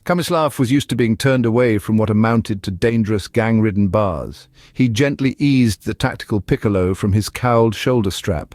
Khamislav was used to being turned away from what amounted to dangerous gang-ridden bars. He gently eased the tactical piccolo from his cowled shoulder strap.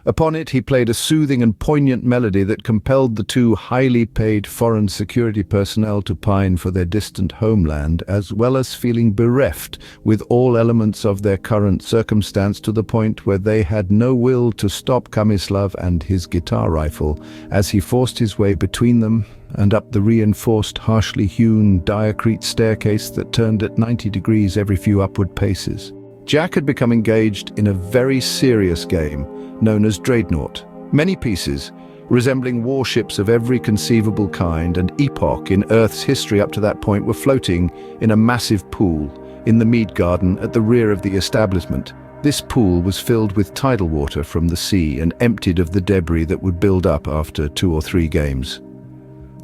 Upon it he played a soothing and poignant melody that compelled the two highly paid foreign security personnel to pine for their distant homeland, as well as feeling bereft with all elements of their current circumstance, to the point where they had no will to stop Khamislav and his guitar rifle as he forced his way between them and up the reinforced, harshly hewn diacrete staircase that turned at 90 degrees every few upward paces. Jaqk had become engaged in a very serious game known as Dreadnought. Many pieces, resembling warships of every conceivable kind and epoch in Earth's history up to that point, were floating in a massive pool in the mead garden at the rear of the establishment. This pool was filled with tidal water from the sea and emptied of the debris that would build up after 2 or 3 games.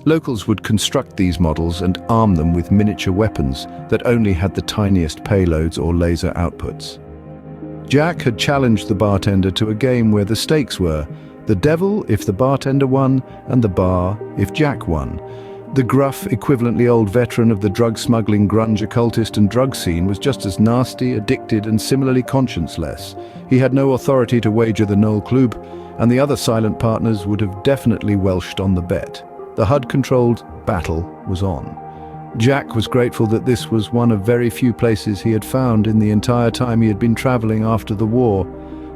Locals would construct these models and arm them with miniature weapons that only had the tiniest payloads or laser outputs. Jaqk had challenged the bartender to a game where the stakes were the devil if the bartender won, and the bar if Jaqk won. The gruff, equivalently old veteran of the drug-smuggling, grunge, occultist and drug scene was just as nasty, addicted and similarly conscienceless. He had no authority to wager the Null Club, and the other silent partners would have definitely welched on the bet. The HUD-controlled battle was on. Jaqk was grateful that this was one of very few places he had found in the entire time he had been traveling after the war,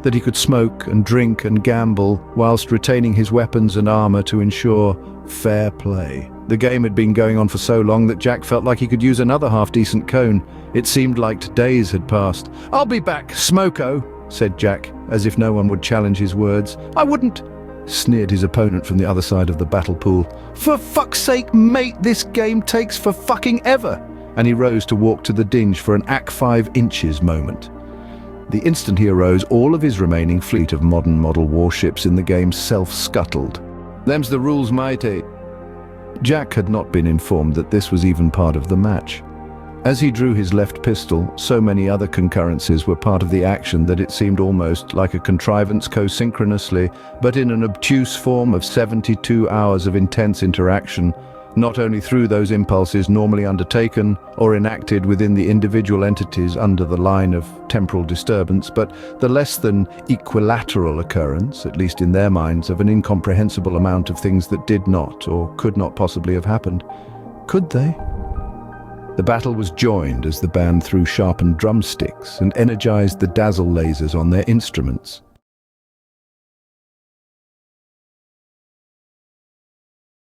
that he could smoke and drink and gamble whilst retaining his weapons and armor to ensure fair play. The game had been going on for so long that Jaqk felt like he could use another half-decent cone. It seemed like days had passed. "I'll be back, smoko," said Jaqk, as if no one would challenge his words. "I wouldn't," sneered his opponent from the other side of the battle pool. "For fuck's sake, mate, this game takes for fucking ever!" And he rose to walk to the dinge for an Ack 5 inches moment. The instant he arose, all of his remaining fleet of modern model warships in the game self-scuttled. "Them's the rules, matey." Jaqk had not been informed that this was even part of the match. As he drew his left pistol, so many other concurrences were part of the action that it seemed almost like a contrivance co-synchronously, but in an obtuse form of 72 hours of intense interaction, not only through those impulses normally undertaken or enacted within the individual entities under the line of temporal disturbance, but the less than equilateral occurrence, at least in their minds, of an incomprehensible amount of things that did not or could not possibly have happened. Could they? The battle was joined as the band threw sharpened drumsticks and energized the dazzle lasers on their instruments.